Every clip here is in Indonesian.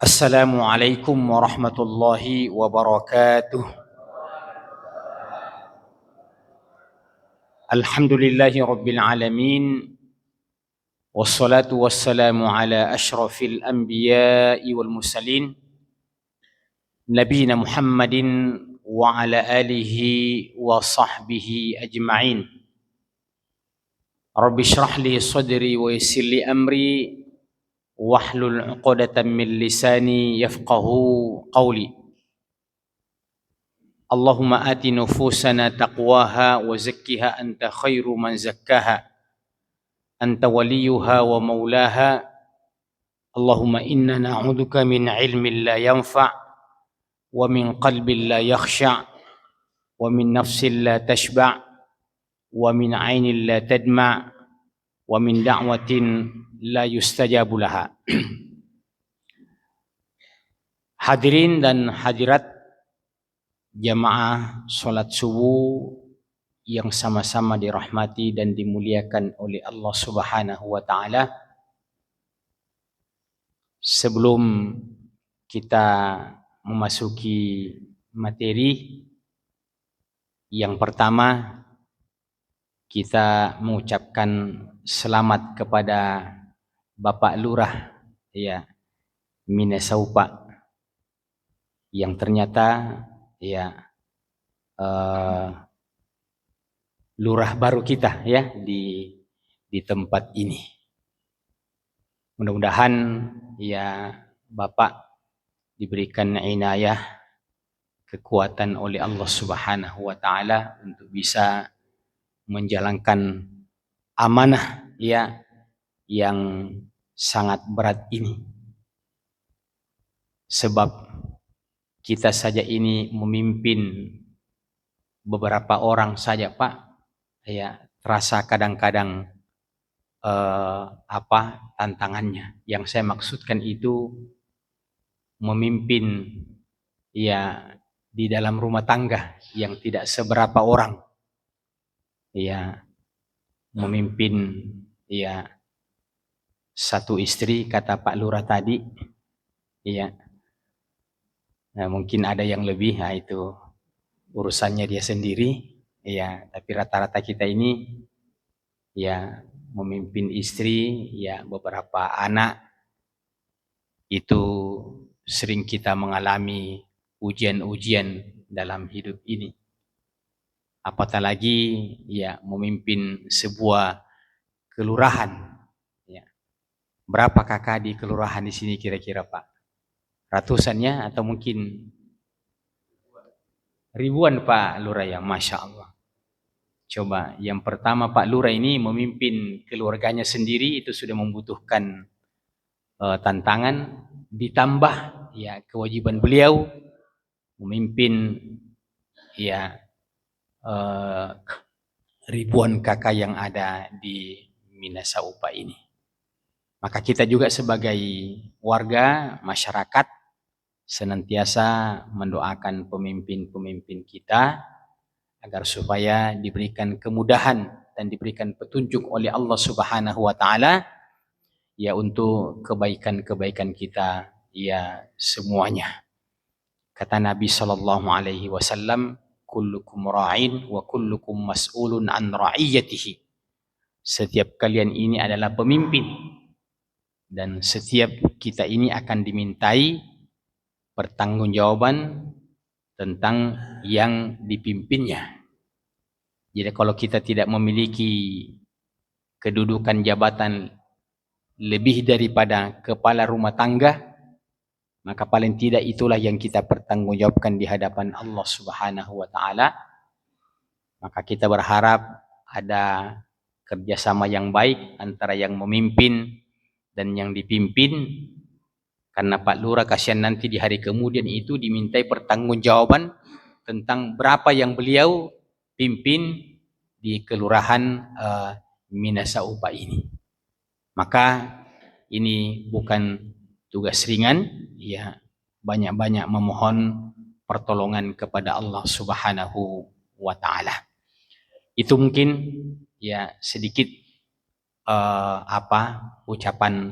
Assalamualaikum warahmatullahi wabarakatuh. Alhamdulillahi rabbil alamin. Wassalatu wassalamu ala ashrafil anbiya'i wal mursalin nabiyina Muhammadin wa ala alihi wa sahbihi ajma'in. Rabbi shrah li sadri wa yassir li amri wahlul 'uqdatam min lisani yafqahu qawli. Allahumma ati nufusana taqwaha wa zakkiha anta khairu man zakkaha anta waliyuha wa maulaha. Allahumma inna na'udzubika min ilmin la yanfa' wa min qalbin la yakhsha' wa min nafsin la tashba' wa min 'ainin la tadma' wa min da'watin la yustajabu laha. Hadirin dan hadirat jamaah salat subuh yang sama-sama dirahmati dan dimuliakan oleh Allah Subhanahu wa taala. Sebelum kita memasuki materi, yang pertama kita mengucapkan selamat kepada Bapak Lurah ya Minasaupa yang ternyata ya lurah baru kita ya di tempat ini. Mudah-mudahan ya Bapak diberikan inayah, kekuatan oleh Allah Subhanahu wa taala untuk bisa menjalankan amanah ya yang sangat berat ini. Sebab kita saja ini memimpin beberapa orang saja Pak, ya terasa kadang-kadang tantangannya. Yang saya maksudkan itu memimpin ya di dalam rumah tangga yang tidak seberapa orang, ya memimpin ya satu istri kata Pak Lurah tadi, ya. Nah, mungkin ada yang lebih, nah itu urusannya dia sendiri, ya. Tapi rata-rata kita ini ya memimpin istri, ya beberapa anak, itu sering kita mengalami ujian-ujian dalam hidup ini. Apatah lagi ya memimpin sebuah kelurahan. Ya. Berapa kakak di kelurahan di sini kira-kira Pak? Ratusannya atau mungkin ribuan Pak Lurah ya, Masya Allah. Coba yang pertama Pak Lurah ini memimpin keluarganya sendiri itu sudah membutuhkan tantangan, ditambah ya kewajiban beliau memimpin ya ribuan kakak yang ada di Minasaupa ini. Maka kita juga sebagai warga masyarakat senantiasa mendoakan pemimpin-pemimpin kita agar supaya diberikan kemudahan dan diberikan petunjuk oleh Allah Subhanahu wa taala ya untuk kebaikan-kebaikan kita ya semuanya. Kata Nabi sallallahu alaihi wasallam, kullukum ra'in wa kullukum mas'ulun an ra'iyatihi. Setiap kalian ini adalah pemimpin dan setiap kita ini akan dimintai pertanggungjawaban tentang yang dipimpinnya. Jadi kalau kita tidak memiliki kedudukan jabatan lebih daripada kepala rumah tangga, maka paling tidak itulah yang kita pertanggungjawabkan di hadapan Allah Subhanahu wa taala. Maka kita berharap ada kerjasama yang baik antara yang memimpin dan yang dipimpin, karena Pak Lurah kasihan nanti di hari kemudian itu dimintai pertanggungjawaban tentang berapa yang beliau pimpin di kelurahan Minasaupa ini. Maka ini bukan tugas ringan, ya banyak-banyak memohon pertolongan kepada Allah Subhanahu wa taala. Itu mungkin ya sedikit ucapan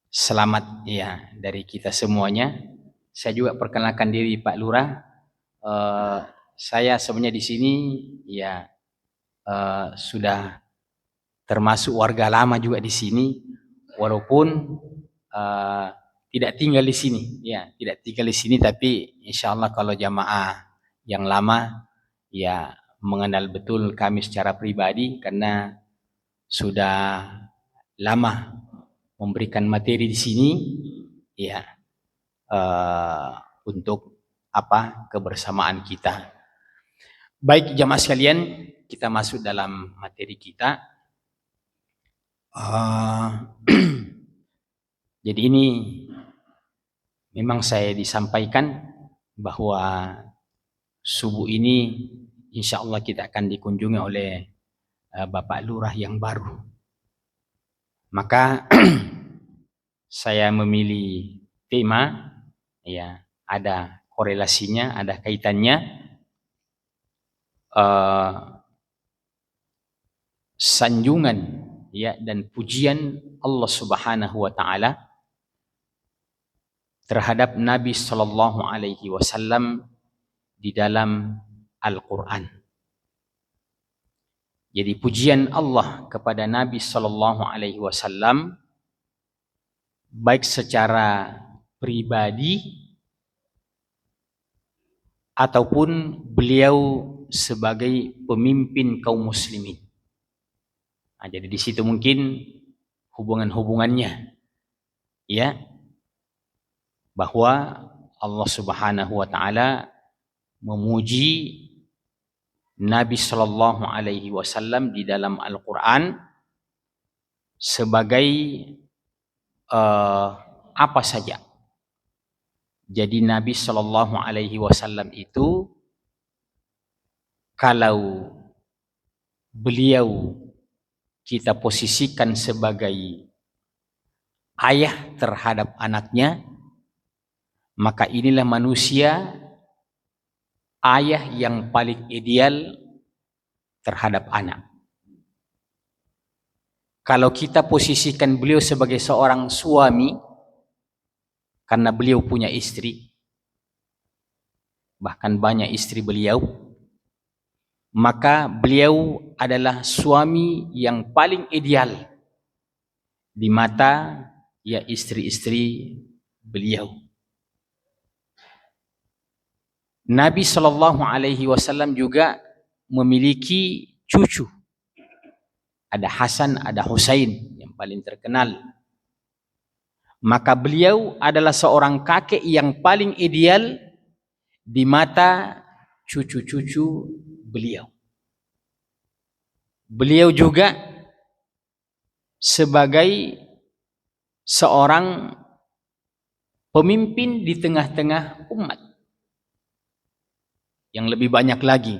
selamat ya dari kita semuanya. Saya juga perkenalkan diri Pak Lurah. Saya sebenarnya di sini ya sudah termasuk warga lama juga di sini, walaupun tidak tinggal di sini, ya tidak tinggal di sini, tapi insya Allah kalau jamaah yang lama ya mengenal betul kami secara pribadi karena sudah lama memberikan materi di sini, ya untuk kebersamaan kita. Baik jamaah sekalian, kita masuk dalam materi kita. Jadi ini memang saya disampaikan bahwa subuh ini insya Allah kita akan dikunjungi oleh Bapak Lurah yang baru. Maka saya memilih tema, ya ada korelasinya, ada kaitannya, sanjungan ya dan pujian Allah Subhanahu wa taala terhadap Nabi sallallahu alaihi wasallam di dalam Al-Qur'an. Jadi pujian Allah kepada Nabi sallallahu alaihi wasallam baik secara pribadi ataupun beliau sebagai pemimpin kaum muslimin. Nah, jadi di situ mungkin hubungan-hubungannya, ya, bahwa Allah Subhanahu wa taala memuji Nabi sallallahu alaihi wasallam di dalam Al-Qur'an sebagai apa saja. Jadi Nabi sallallahu alaihi wasallam itu kalau beliau kita posisikan sebagai ayah terhadap anaknya, maka inilah manusia ayah yang paling ideal terhadap anak. Kalau kita posisikan beliau sebagai seorang suami, karena beliau punya istri, bahkan banyak istri beliau, maka beliau adalah suami yang paling ideal di mata ya istri-istri beliau. Nabi sallallahu alaihi wasallam juga memiliki cucu. Ada Hasan, ada Husain yang paling terkenal. Maka beliau adalah seorang kakek yang paling ideal di mata cucu-cucu beliau. Beliau juga sebagai seorang pemimpin di tengah-tengah umat yang lebih banyak lagi.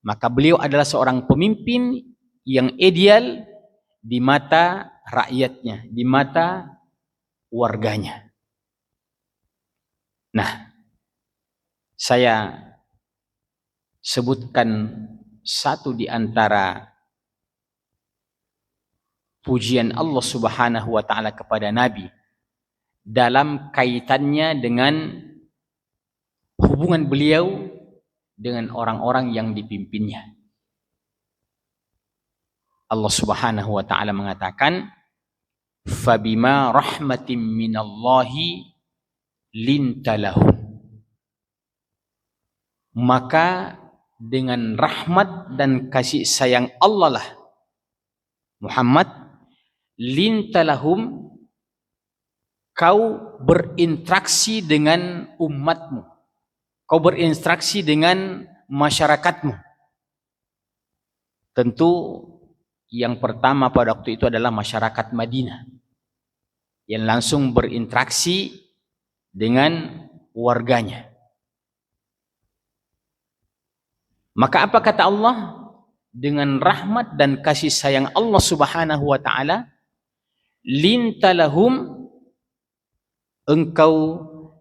Maka beliau adalah seorang pemimpin yang ideal di mata rakyatnya, di mata warganya. Nah, saya sebutkan satu di antara pujian Allah Subhanahu wa taala kepada Nabi dalam kaitannya dengan hubungan beliau dengan orang-orang yang dipimpinnya. Allah Subhanahu wa taala mengatakan, "Fabima rahmatin minallahi lintalahum." Maka dengan rahmat dan kasih sayang Allah lah Muhammad, lintalahum, kau berinteraksi dengan umatmu, kau berinteraksi dengan masyarakatmu. Tentu yang pertama pada waktu itu adalah masyarakat Madinah yang langsung berinteraksi dengan warganya. Maka apa kata Allah? Dengan rahmat dan kasih sayang Allah Subhanahu wa taala, lintalahum, engkau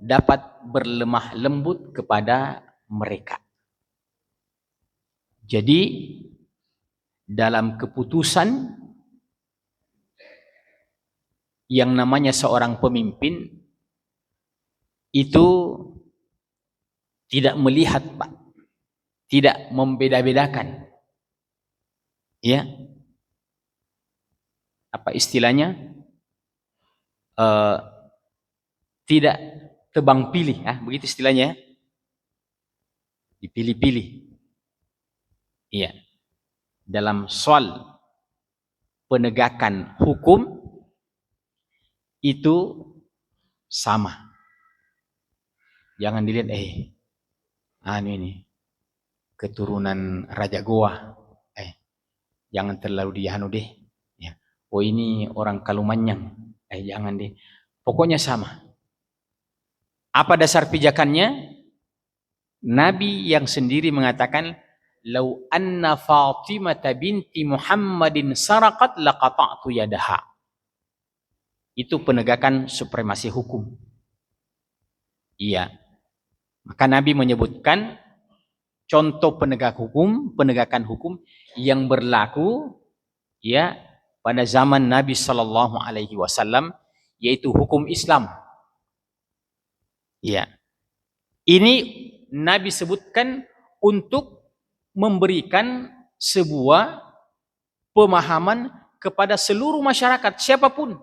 dapat berlemah lembut kepada mereka. Jadi dalam keputusan yang namanya seorang pemimpin itu tidak melihat, Pak, tidak membeda-bedakan, ya, apa istilahnya, tidak tebang pilih, begitu istilahnya, dipilih-pilih, iya, dalam soal penegakan hukum itu sama. Jangan dilihat, ini keturunan Raja Goa, jangan terlalu dianu deh. Ya. Oh ini orang Kalumanyang, jangan deh. Pokoknya sama. Apa dasar pijakannya? Nabi yang sendiri mengatakan, "Lau anna Fatimah binti Muhammadin saraqat laqata'tu yadaha." Itu penegakan supremasi hukum. Iya. Maka Nabi menyebutkan contoh penegakan hukum yang berlaku, ya, pada zaman Nabi Sallallahu Alaihi Wasallam, yaitu hukum Islam. Ya, ini Nabi sebutkan untuk memberikan sebuah pemahaman kepada seluruh masyarakat siapapun,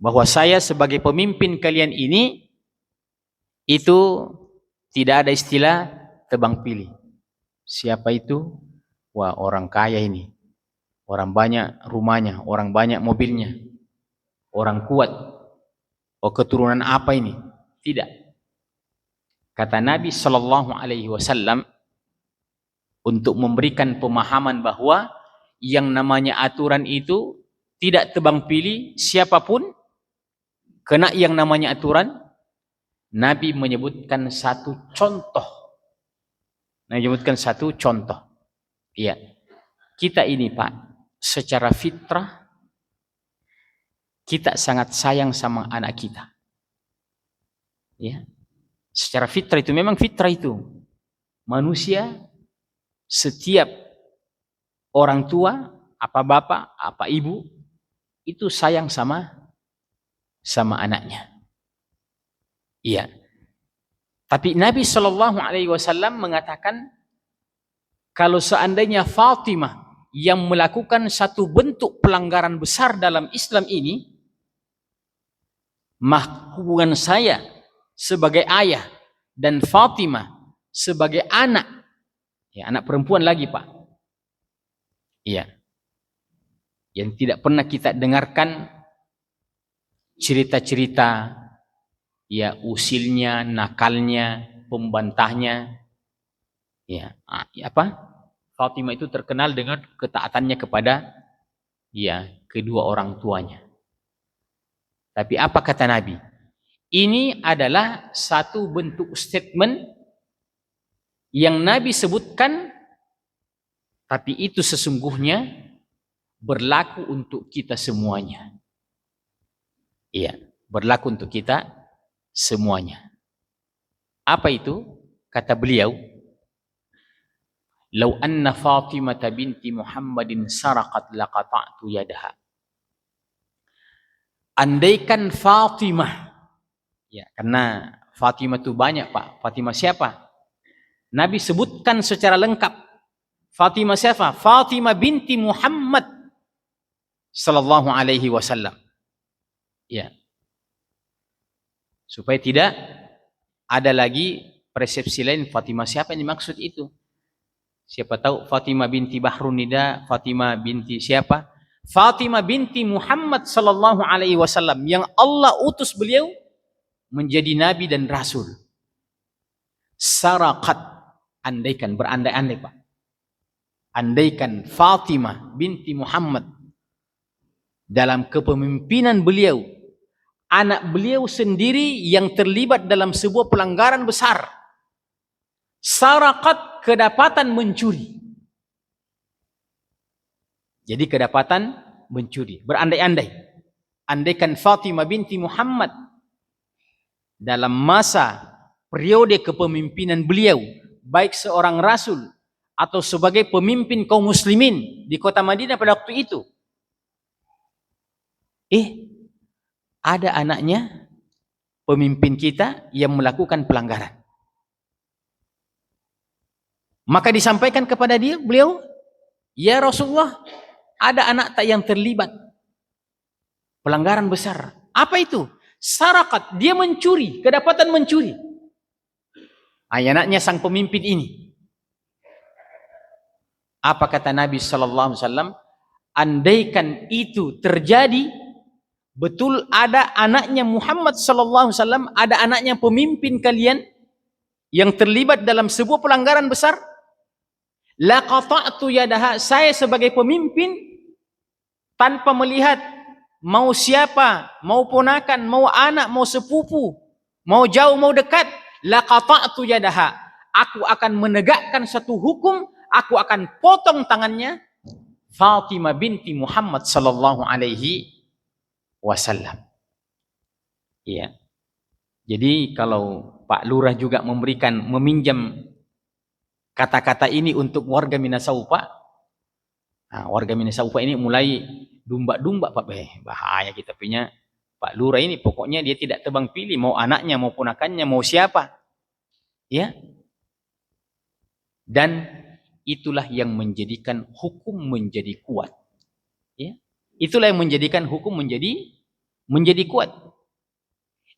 bahwa saya sebagai pemimpin kalian ini itu tidak ada istilah tebang pilih. Siapa itu? Wah, orang kaya ini, orang banyak rumahnya, orang banyak mobilnya, orang kuat. Oh, keturunan apa ini? Tidak. Kata Nabi Sallallahu Alaihi Wasallam untuk memberikan pemahaman bahwa yang namanya aturan itu tidak tebang pilih siapapun kena yang namanya aturan. Nabi menyebutkan satu contoh. Iya. Kita ini, Pak, secara fitrah kita sangat sayang sama anak kita. Ya. Secara fitrah itu, memang fitrah itu. Manusia, setiap orang tua, apa bapak, apa ibu, itu sayang sama anaknya. Iya. Tapi Nabi Shallallahu Alaihi Wasallam mengatakan, kalau seandainya Fatimah yang melakukan satu bentuk pelanggaran besar dalam Islam ini, maka hubungan saya sebagai ayah dan Fatimah sebagai anak, ya, anak perempuan lagi, Pak, iya, yang tidak pernah kita dengarkan cerita-cerita, ya, usilnya, nakalnya, pembantahnya, ya, Fatimah itu terkenal dengan ketaatannya kepada, ya, kedua orang tuanya. Tapi apa kata Nabi? Ini adalah satu bentuk statement yang Nabi sebutkan, tapi itu sesungguhnya berlaku untuk kita semuanya. Iya, berlaku untuk kita semuanya. Apa itu? Kata beliau, "Lau anna Fatimah binti Muhammadin saraqat laqata'tu yadaha." Andaikan Fatimah, ya, karena Fatimah itu banyak, Pak. Fatimah siapa? Nabi sebutkan secara lengkap. Fatimah siapa? Fatimah binti Muhammad Sallallahu Alaihi Wasallam. Ya. Supaya tidak ada lagi persepsi lain, Fatimah siapa yang dimaksud itu? Siapa tahu Fatimah binti Bahrun Nida, Fatimah binti siapa? Fatimah binti Muhammad Sallallahu Alaihi Wasallam yang Allah utus beliau menjadi nabi dan rasul. Saraqat, andaikan, berandai-andai, Pak. Andaikan Fatimah binti Muhammad dalam kepemimpinan beliau, anak beliau sendiri yang terlibat dalam sebuah pelanggaran besar, saraqat, kedapatan mencuri. Jadi kedapatan mencuri, berandai-andai. Andaikan Fatimah binti Muhammad dalam masa periode kepemimpinan beliau, baik seorang rasul atau sebagai pemimpin kaum muslimin di kota Madinah pada waktu itu, ada anaknya pemimpin kita yang melakukan pelanggaran. Maka disampaikan kepada beliau, ya Rasulullah, ada anak tak yang terlibat pelanggaran besar. Apa itu? Sarakat, dia mencuri, kedapatan mencuri. Anaknya sang pemimpin ini. Apa kata Nabi sallallahu alaihi wasallam? Andaikan itu terjadi, betul ada anaknya Muhammad sallallahu alaihi wasallam, ada anaknya pemimpin kalian yang terlibat dalam sebuah pelanggaran besar, la qata'tu yadaha, saya sebagai pemimpin tanpa melihat mau siapa, mau ponakan, mau anak, mau sepupu, mau jauh, mau dekat, la qata'tu yadaha, aku akan menegakkan satu hukum, aku akan potong tangannya Fatimah binti Muhammad sallallahu alaihi wasallam. Iya. Jadi kalau Pak Lurah juga meminjam kata-kata ini untuk warga Minasaupa, nah, warga Minasaupa ini mulai dumba-dumba Pak, bahaya kita punya Pak Lurah ini, pokoknya dia tidak tebang pilih, mau anaknya, mau ponakannya, mau siapa. Ya. Dan itulah yang menjadikan hukum menjadi kuat. Ya. Itulah yang menjadikan hukum menjadi kuat.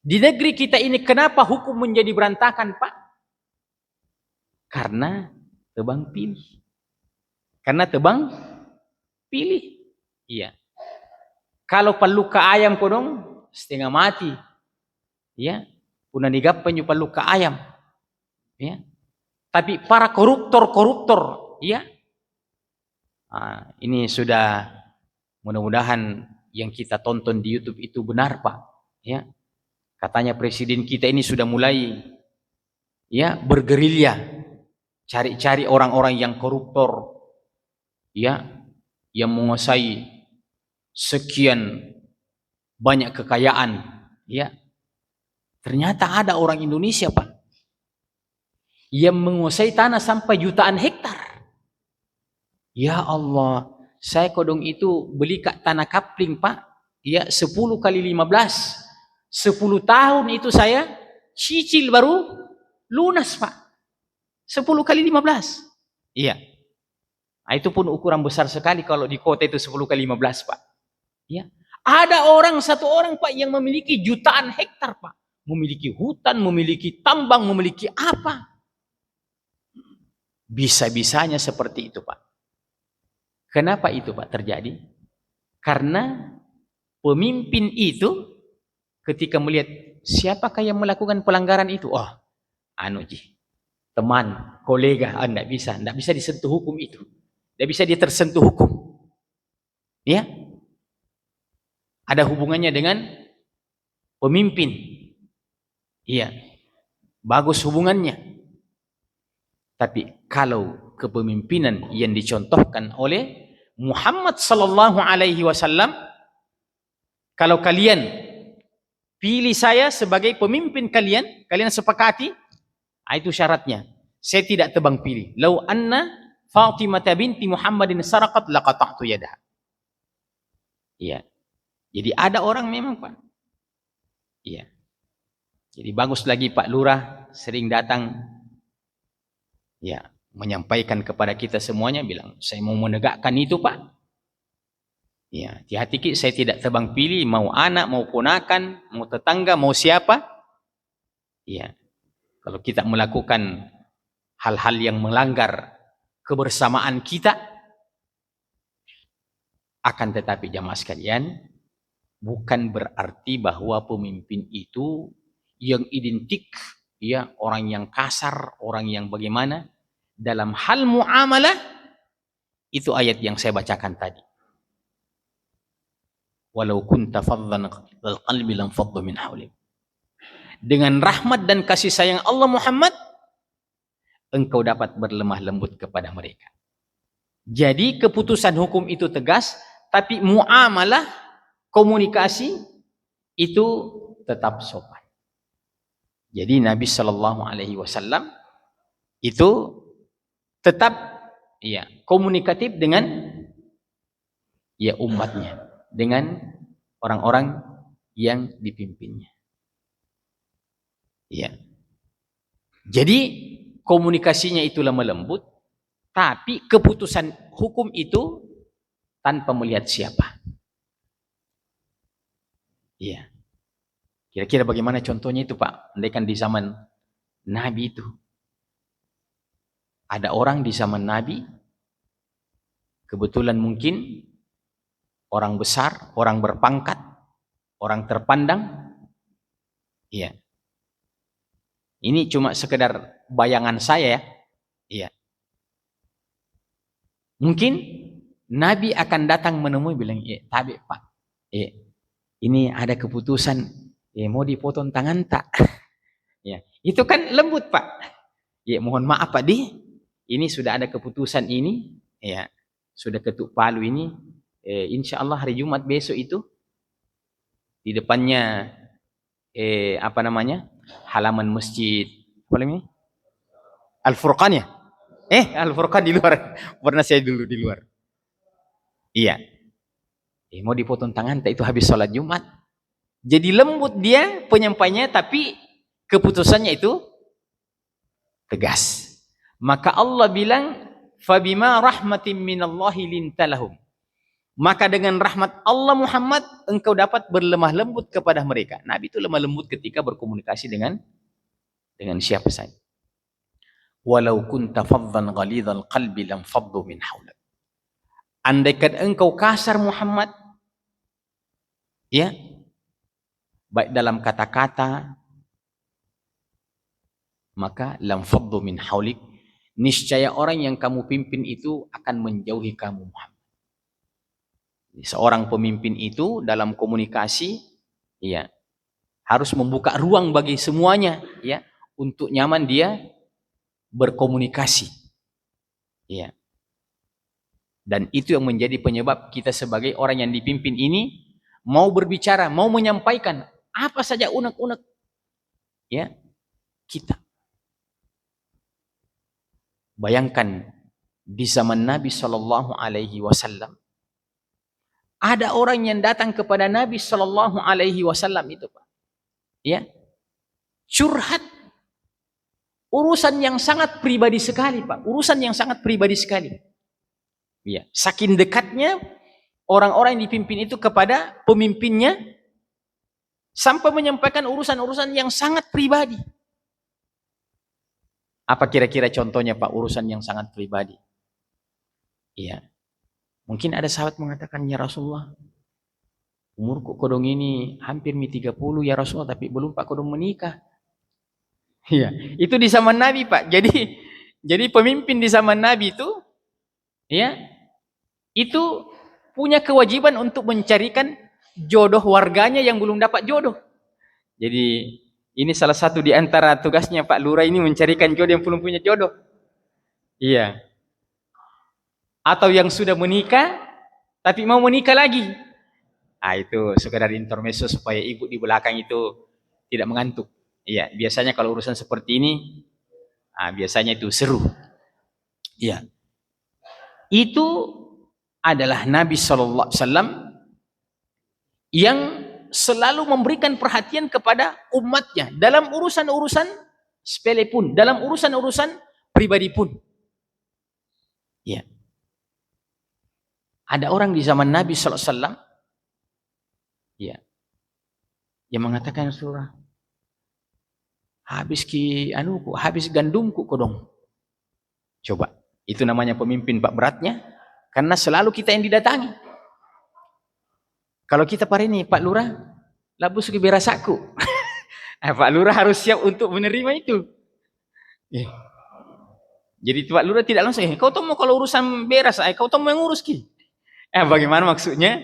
Di negeri kita ini kenapa hukum menjadi berantakan, Pak? Karena tebang pilih. Karena tebang pilih. Iya. Kalau paluka ayam kodong setengah mati. Ya. Puna digap penyu paluka ayam. Ya. Tapi para koruptor, ya. Nah, ini sudah mudah-mudahan yang kita tonton di YouTube itu benar, Pak. Ya. Katanya presiden kita ini sudah mulai ya bergerilya, cari-cari orang-orang yang koruptor, ya, yang menguasai sekian banyak kekayaan, ya. Ternyata ada orang Indonesia, Pak, yang menguasai tanah sampai jutaan hektar. Ya Allah, saya kodong itu beli tanah kapling, Pak, ya 10 kali 15. 10 tahun itu saya cicil baru lunas, Pak. 10 kali 15. Iya. Nah, itu pun ukuran besar sekali kalau di kota itu 10 kali 15, Pak. Ya. Ada satu orang, Pak, yang memiliki jutaan hektar, Pak. Memiliki hutan, memiliki tambang, memiliki apa. Bisa-bisanya seperti itu, Pak. Kenapa itu, Pak, terjadi? Karena pemimpin itu ketika melihat siapakah yang melakukan pelanggaran itu, oh, teman, kolega, enggak bisa disentuh hukum itu. Tidak bisa dia tersentuh hukum. Ya. Ada hubungannya dengan pemimpin. Iya. Bagus hubungannya. Tapi kalau kepemimpinan yang dicontohkan oleh Muhammad sallallahu alaihi wasallam, kalau kalian pilih saya sebagai pemimpin kalian, kalian sepakati, itu syaratnya. Saya tidak tebang pilih. Lau anna Fatimah binti Muhammadin saraqat laqata'tu yadaha. Iya. Jadi ada orang memang, Pak. Iya. Jadi bagus lagi Pak Lurah sering datang, ya, menyampaikan kepada kita semuanya, bilang, saya mau menegakkan itu, Pak. Ya, hati-hati, saya tidak tebang pilih, mau anak, mau ponakan, mau tetangga, mau siapa. Ya, kalau kita melakukan hal-hal yang melanggar kebersamaan kita, akan tetapi jamaah sekalian, bukan berarti bahwa pemimpin itu yang identik, ya, orang yang kasar, orang yang bagaimana. Dalam hal muamalah, itu ayat yang saya bacakan tadi. Walau kunta faddan ghalizal qalbi lam faddu min hawlik. Dengan rahmat dan kasih sayang Allah Muhammad, engkau dapat berlemah lembut kepada mereka. Jadi keputusan hukum itu tegas, tapi muamalah, komunikasi itu tetap sopan. Jadi Nabi Shallallahu Alaihi Wasallam itu tetap, ya, komunikatif dengan, ya, umatnya, dengan orang-orang yang dipimpinnya. Ya. Jadi komunikasinya itu lemah lembut, tapi keputusan hukum itu tanpa melihat siapa. Iya. Kira-kira bagaimana contohnya itu, Pak? Andaikan di zaman Nabi itu ada orang di zaman Nabi, kebetulan mungkin orang besar, orang berpangkat, orang terpandang. Iya. Ini cuma sekedar bayangan saya ya. Iya. Mungkin Nabi akan datang menemui bilang, "Tabi, Pak. Ini ada keputusan, mau dipotong tangan tak?" Ya, itu kan lembut, Pak. Ya, mohon maaf Pak Di, ini sudah ada keputusan ini, ya, sudah ketuk palu ini, insya Allah hari Jumat besok itu di depannya apa namanya, halaman masjid, apa namanya, Al-Furqan ya? Al-Furqan di luar, pernah saya dulu di luar. Iya. Mau dipotong tangan tak itu habis sholat Jumat. Jadi lembut dia penyampainya, tapi keputusannya itu tegas. Maka Allah bilang, "Fabima rahmatin minallahi lintalahum." Maka dengan rahmat Allah Muhammad, engkau dapat berlemah lembut kepada mereka. Nabi itu lemah lembut ketika berkomunikasi dengan siapa saja. Walau kunta faddan ghalidhal qalbi lam faddu min hawlak. Andaikan engkau kasar Muhammad, ya, baik dalam kata-kata, maka lam faddu min hawlik, niscaya orang yang kamu pimpin itu akan menjauhi kamu Muhammad. Seorang pemimpin itu dalam komunikasi, ya, harus membuka ruang bagi semuanya, ya, untuk nyaman dia berkomunikasi, ya. Dan itu yang menjadi penyebab kita sebagai orang yang dipimpin ini mau berbicara, mau menyampaikan apa saja unek-unek, ya, kita. Bayangkan di zaman Nabi Shallallahu Alaihi Wasallam ada orang yang datang kepada Nabi Shallallahu Alaihi Wasallam itu, Pak, ya, curhat urusan yang sangat pribadi sekali, Pak, urusan yang sangat pribadi sekali, ya, saking dekatnya orang-orang yang dipimpin itu kepada pemimpinnya sampai menyampaikan urusan-urusan yang sangat pribadi. Apa kira-kira contohnya, Pak, urusan yang sangat pribadi? Iya. Mungkin ada sahabat mengatakan, "Ya Rasulullah, umurku kodong ini hampir 30 ya Rasulullah, tapi belum Pak kodong menikah." Iya, itu di zaman Nabi, Pak. Jadi pemimpin di zaman Nabi itu, ya, itu punya kewajiban untuk mencarikan jodoh warganya yang belum dapat jodoh. Jadi ini salah satu di antara tugasnya Pak Lurah ini, mencarikan jodoh yang belum punya jodoh. Iya. Atau yang sudah menikah tapi mau menikah lagi. Itu sekedar intermezzo supaya ibu di belakang itu tidak mengantuk. Iya, biasanya kalau urusan seperti ini, biasanya itu seru. Iya. Itu adalah Nabi Sallallahu Alaihi Wasallam yang selalu memberikan perhatian kepada umatnya dalam urusan-urusan sepele pun, dalam urusan-urusan pribadi pun. Ya. Ada orang di zaman Nabi Sallallahu Alaihi Wasallam, ya, yang mengatakan, "Surah, habis gandumku kodong." Coba, itu namanya pemimpin, Pak, beratnya, karena selalu kita yang didatangi. Kalau kita hari ini, Pak Lurah, labus ke berasaku. Pak Lurah harus siap untuk menerima itu. Jadi Pak Lurah tidak langsung, "Kau tahu kalau urusan beras, kau tahu yang ngurus ki." Bagaimana maksudnya?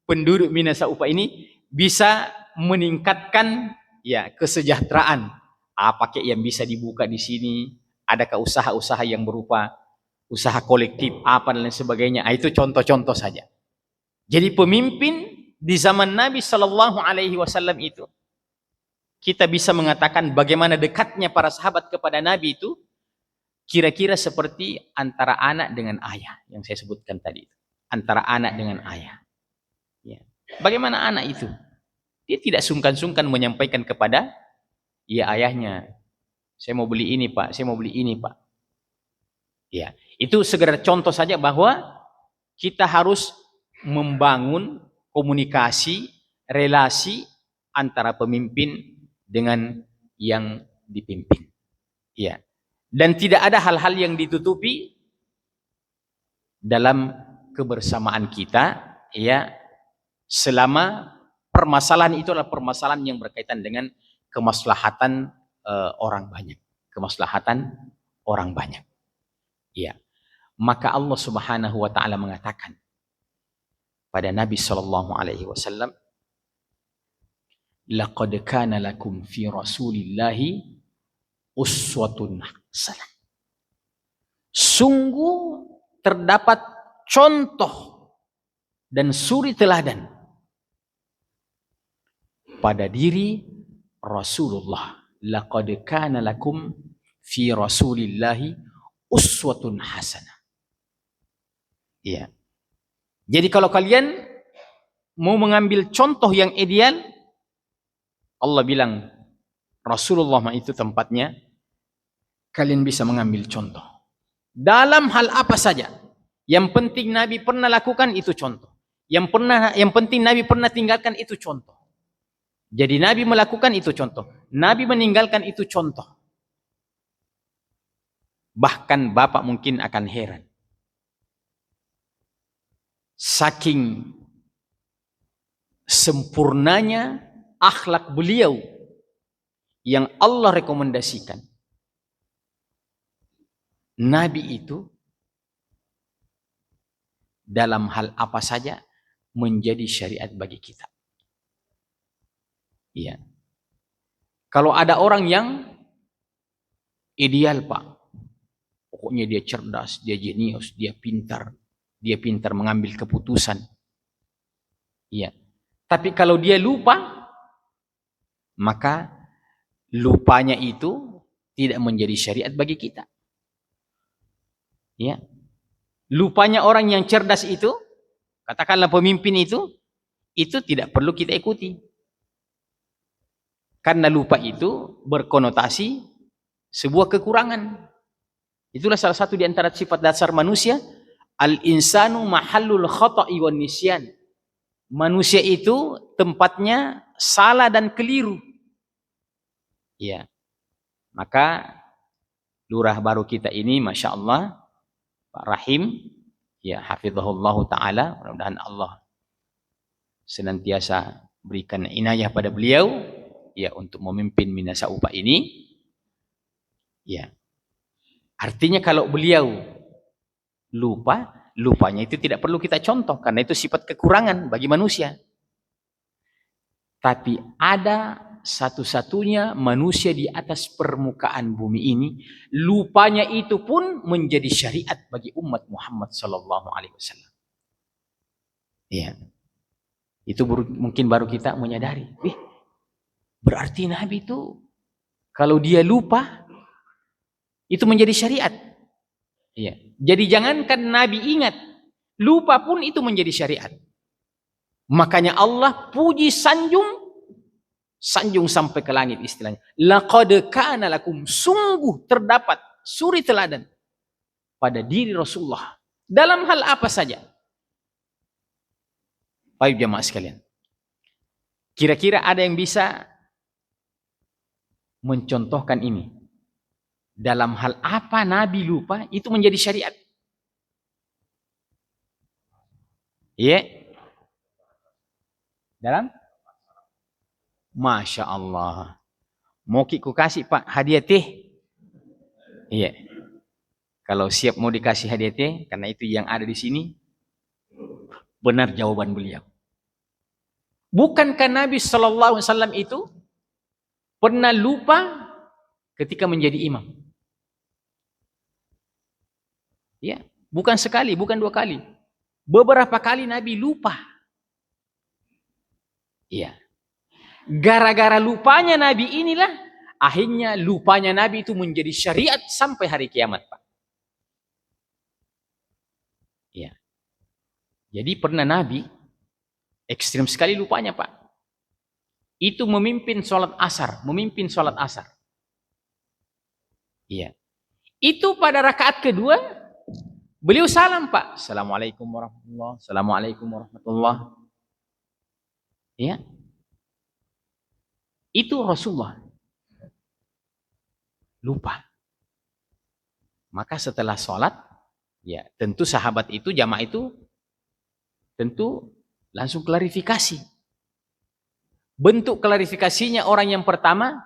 Penduduk Minasa Upa ini bisa meningkatkan, ya, kesejahteraan. Apa yang bisa dibuka di sini? Adakah usaha-usaha yang berupa usaha kolektif apa dan lain sebagainya? Itu contoh-contoh saja. Jadi pemimpin di zaman Nabi Sallallahu Alaihi Wasallam itu, kita bisa mengatakan bagaimana dekatnya para sahabat kepada Nabi itu, kira-kira seperti antara anak dengan ayah yang saya sebutkan tadi. Antara anak dengan ayah. Ya. Bagaimana anak itu? Dia tidak sungkan-sungkan menyampaikan kepada ayahnya, saya mau beli ini Pak, saya mau beli ini Pak. Ya, itu segera contoh saja bahwa kita harus membangun komunikasi, relasi antara pemimpin dengan yang dipimpin. Ya. Dan tidak ada hal-hal yang ditutupi dalam kebersamaan kita, ya, selama permasalahan itu adalah permasalahan yang berkaitan dengan kemaslahatan orang banyak, kemaslahatan orang banyak. Ya. Maka Allah Subhanahu wa taala mengatakan pada Nabi sallallahu alaihi wasallam, laqad kana lakum fi Rasulillahi uswatun hasanah. Sungguh terdapat contoh dan suri teladan pada diri Rasulullah. Laqad kana lakum fi Rasulillahi uswatun hasanah. Iya. Jadi kalau kalian mau mengambil contoh yang ideal, Allah bilang Rasulullah itu tempatnya kalian bisa mengambil contoh. Dalam hal apa saja. Yang penting Nabi pernah lakukan itu contoh. Yang penting Nabi pernah tinggalkan itu contoh. Jadi Nabi melakukan itu contoh. Nabi meninggalkan itu contoh. Bahkan Bapak mungkin akan heran. Saking sempurnanya akhlak beliau yang Allah rekomendasikan. Nabi itu dalam hal apa saja menjadi syariat bagi kita. Iya. Kalau ada orang yang ideal Pak, pokoknya dia cerdas, dia jenius, dia pintar mengambil keputusan. Iya. Tapi kalau dia lupa, maka lupanya itu tidak menjadi syariat bagi kita. Ya. Lupanya orang yang cerdas itu, katakanlah pemimpin itu tidak perlu kita ikuti. Karena lupa itu berkonotasi sebuah kekurangan. Itulah salah satu di antara sifat dasar manusia, al-insanu mahallul khata'i wan nisyan. Manusia itu tempatnya salah dan keliru. Ya. Maka lurah baru kita ini Masya Allah, Pak Rahim, ya hafizahullah ta'ala, mudah-mudahan Allah senantiasa berikan inayah pada beliau, ya untuk memimpin Minasa Upa ini. Ya. Artinya kalau beliau lupanya itu tidak perlu kita contoh, karena itu sifat kekurangan bagi manusia. Tapi ada satu-satunya manusia di atas permukaan bumi ini, lupanya itu pun menjadi syariat bagi umat Muhammad sallallahu alaihi wasallam. Iya. Itu mungkin baru kita menyadari, berarti Nabi itu kalau dia lupa itu menjadi syariat. Iya. Jadi jangankan Nabi ingat, lupa pun itu menjadi syariat. Makanya Allah puji sanjung sampai ke langit istilahnya. Laqad kana lakum, sungguh terdapat suri teladan pada diri Rasulullah dalam hal apa saja. Baik jemaah sekalian. Kira-kira ada yang bisa mencontohkan ini? Dalam hal apa Nabi lupa itu menjadi syariat? Iya. Dalam? Masya Allah. Mau ku kasih Pak hadiah teh? Iya. Kalau siap mau dikasih hadiah teh, karena itu yang ada di sini, benar jawaban beliau. Bukankah Nabi Sallallahu Alaihi Wasallam itu pernah lupa ketika menjadi imam? Ya, bukan sekali, bukan dua kali. Beberapa kali Nabi lupa. Iya. Gara-gara lupanya Nabi inilah, akhirnya lupanya Nabi itu menjadi syariat sampai hari kiamat, Pak. Iya. Jadi pernah Nabi ekstrim sekali lupanya, Pak. itu memimpin sholat asar, Iya. Itu pada rakaat kedua, beliau salam, Pak. Assalamualaikum warahmatullahi, Assalamualaikum warahmatullahi. Ya. Itu Rasulullah. Lupa. Maka setelah sholat, ya tentu sahabat itu, jamaah itu, tentu langsung klarifikasi. Bentuk klarifikasinya orang yang pertama,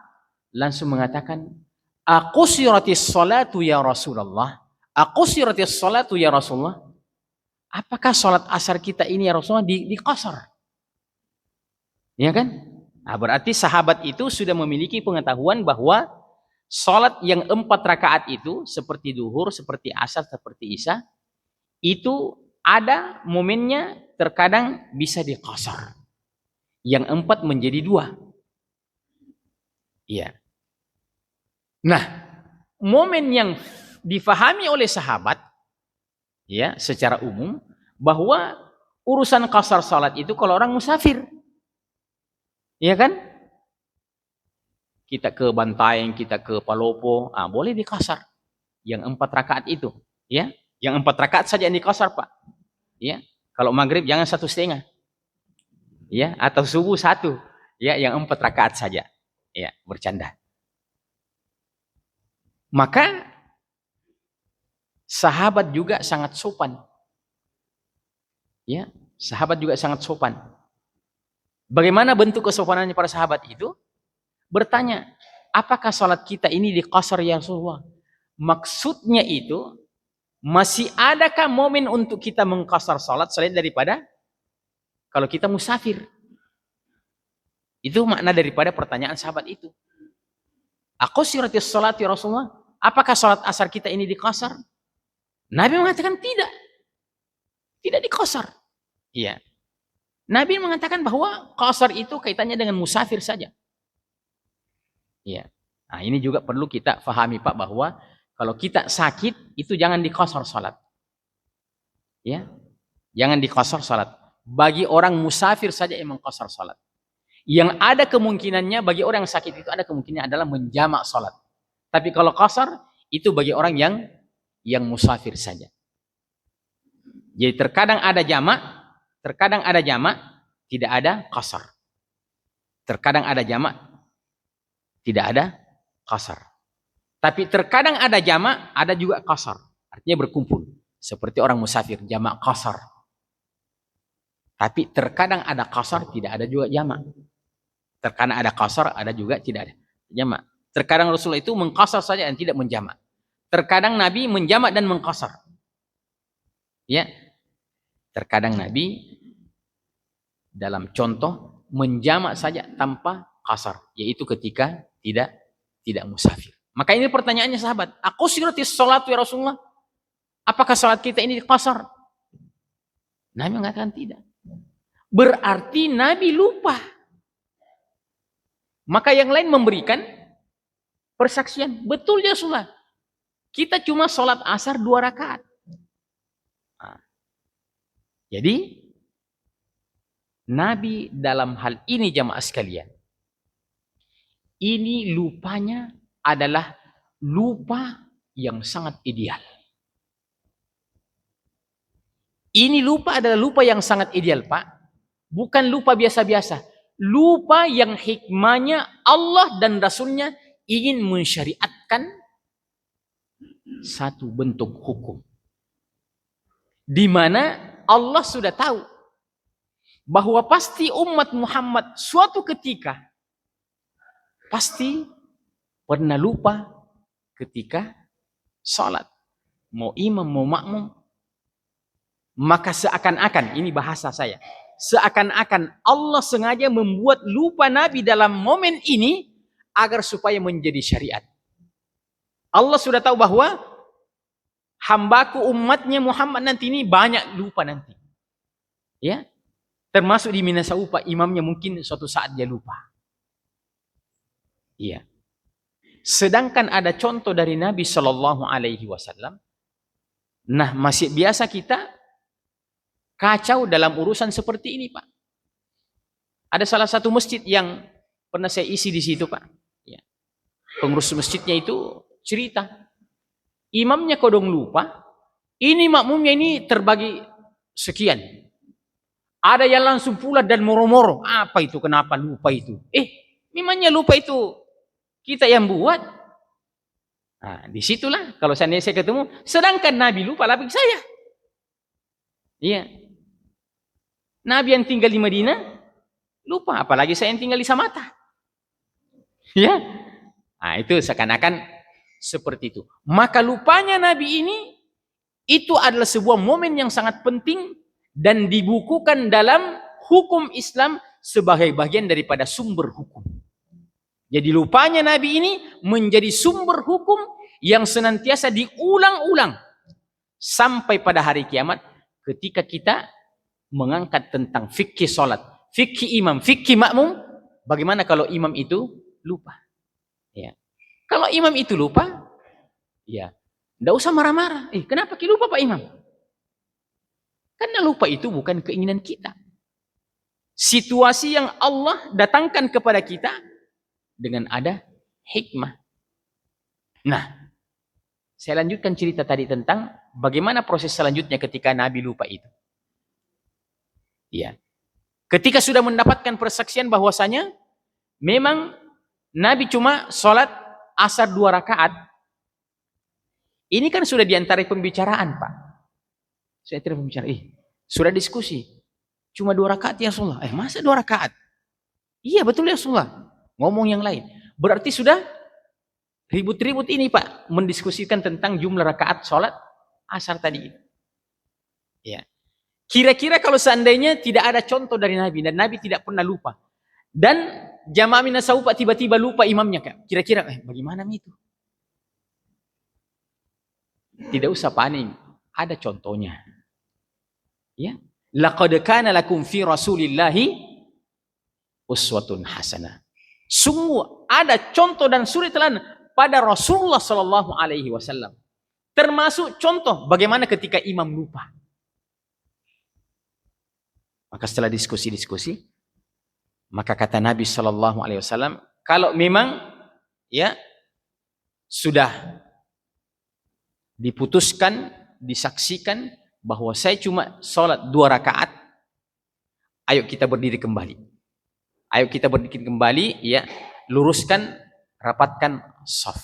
langsung mengatakan, aqusiratis sholatu ya Rasulullah. Aqusiratis sholatu ya Rasulullah. Apakah sholat asar kita ini ya Rasulullah diqasar? Ya kan? Nah, berarti sahabat itu sudah memiliki pengetahuan bahwa sholat yang 4 rakaat itu, seperti duhur, seperti asar, seperti isya, itu ada momennya terkadang bisa diqasar. Yang 4 menjadi 2. Iya. Nah, momen yang difahami oleh sahabat, ya, secara umum, bahwa urusan qasar salat itu kalau orang musafir, ya kan? Kita ke Bantaeng, kita ke Palopo, boleh dikasar. Yang 4 rakaat itu, ya. Yang 4 rakaat saja yang dikasar, Pak. Ya. Kalau maghrib jangan 1,5. Ya, atau subuh 1. Ya, yang 4 rakaat saja. Ya, bercanda. Maka sahabat juga sangat sopan. Ya, sahabat juga sangat sopan. Bagaimana bentuk kesopanannya para sahabat itu? Bertanya, apakah salat kita ini diqasar ya Rasulullah? Maksudnya itu, masih adakah momen untuk kita mengqasar salat selain daripada kalau kita musafir? Itu makna daripada pertanyaan sahabat itu. Aqusiratis salat ya Rasulullah? Apakah salat asar kita ini diqasar? Nabi mengatakan tidak. Tidak diqasar. Iya. Nabi mengatakan bahwa qasar itu kaitannya dengan musafir saja. Iya. Nah, ini juga perlu kita fahami, Pak, bahwa kalau kita sakit itu jangan diqasar salat. Ya. Jangan diqasar salat. Bagi orang musafir saja yang mengqasar salat. Yang ada kemungkinannya bagi orang yang sakit itu ada kemungkinan adalah menjamak salat. Tapi kalau qasar itu bagi orang yang musafir saja. Jadi terkadang ada jamak, tidak ada qasar. Terkadang ada jamak, tidak ada qasar. Tapi terkadang ada jamak, ada juga qasar. Artinya berkumpul. Seperti orang musafir, jamak qasar. Tapi terkadang ada qasar, tidak ada juga jamak. Terkadang ada qasar, ada juga tidak ada jamak. Terkadang Rasulullah itu mengqasar saja dan tidak menjamak. Terkadang Nabi menjamak dan mengqasar. Ya. Terkadang Nabi dalam contoh menjamak saja tanpa qasar, yaitu ketika tidak musafir. Maka ini pertanyaannya sahabat, aqusiratis sholatu ya Rasulullah? Apakah salat kita ini qasar? Nabi mengatakan tidak. Berarti Nabi lupa. Maka yang lain memberikan persaksian, betul ya Rasulullah. Kita cuma sholat asar 2 rakaat. Nah, jadi Nabi dalam hal ini jamaah sekalian, ini lupanya adalah lupa yang sangat ideal. Ini lupa adalah lupa yang sangat ideal, Pak. Bukan lupa biasa-biasa. Lupa yang hikmahnya Allah dan Rasulnya ingin mensyariatkan satu bentuk hukum. Di mana Allah sudah tahu bahwa pasti umat Muhammad suatu ketika pasti pernah lupa ketika sholat. Mau imam, mau makmum. Maka seakan-akan, ini bahasa saya, seakan-akan Allah sengaja membuat lupa Nabi dalam momen ini agar supaya menjadi syariat. Allah sudah tahu bahwa hambaku umatnya Muhammad nanti ini banyak lupa nanti. Ya, termasuk di Minasaupa imamnya mungkin suatu saat dia lupa. Iya. Sedangkan ada contoh dari Nabi Shallallahu Alaihi Wasallam. Nah, masih biasa kita kacau dalam urusan seperti ini, Pak. Ada salah satu masjid yang Pernah saya isi di situ, Pak. Ya. Pengurus masjidnya itu cerita, imamnya kodong lupa, ini makmumnya ini terbagi sekian. Ada yang langsung pula dan moro-moro. Apa itu? Kenapa lupa itu? Memangnya lupa itu kita yang buat? Nah, disitulah kalau seandainya saya ketemu, sedangkan Nabi lupa lapik saya. Iya. Nabi yang tinggal di Madinah lupa, apalagi saya yang tinggal di Samata. Ya. Nah, itu seakan-akan seperti itu. Maka lupanya Nabi ini itu adalah sebuah momen yang sangat penting dan dibukukan dalam hukum Islam sebagai bagian daripada sumber hukum. Jadi lupanya Nabi ini menjadi sumber hukum yang senantiasa diulang-ulang sampai pada hari kiamat ketika kita mengangkat tentang fikih salat, fikih imam, fikih makmum. Bagaimana kalau imam itu lupa? Ya. Kalau imam itu lupa, ya, tidak usah marah-marah. Kenapa kita lupa Pak Imam? Karena lupa itu bukan keinginan kita. Situasi yang Allah datangkan kepada kita dengan ada hikmah. Nah, saya lanjutkan cerita tadi tentang bagaimana proses selanjutnya ketika Nabi lupa itu. Ya. Ketika sudah mendapatkan persaksian bahwasanya memang Nabi cuma sholat asar 2 rakaat. Ini kan sudah diantara pembicaraan, Pak. Saya tidak pembicara. Sudah diskusi. Cuma 2 rakaat ya Rasulullah. Masa 2 rakaat? Iya betul ya Rasulullah. Ngomong yang lain. Berarti sudah ribut-ribut ini Pak. Mendiskusikan tentang jumlah rakaat sholat asar tadi. Ya. Kira-kira kalau seandainya tidak ada contoh dari Nabi. Dan Nabi tidak pernah lupa. Dan jamaah minasau Pak tiba-tiba lupa imamnya. Kira-kira bagaimana itu? Tidak usah panik. Ada contohnya. Ya. Laqad kana lakum fi Rasulillahi uswatun hasanah. Sungguh ada contoh dan suri teladan pada Rasulullah sallallahu alaihi wasallam. Termasuk contoh bagaimana ketika imam lupa. Maka setelah diskusi-diskusi, maka kata Nabi sallallahu alaihi wasallam, kalau memang ya sudah diputuskan, disaksikan bahwa saya cuma sholat 2 rakaat, ayo kita berdiri kembali. Ayo kita berdiri kembali, ya, luruskan, rapatkan shaf.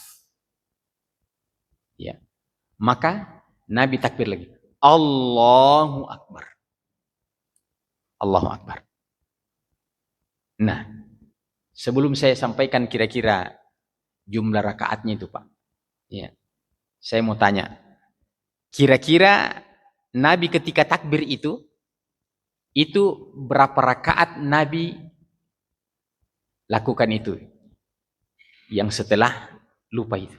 Ya. Maka Nabi takbir lagi. Allahu Akbar. Allahu Akbar. Nah, sebelum saya sampaikan kira-kira jumlah rakaatnya itu, Pak. Ya. Saya mau tanya. Kira-kira Nabi ketika takbir itu berapa rakaat Nabi lakukan itu? Yang setelah lupa itu.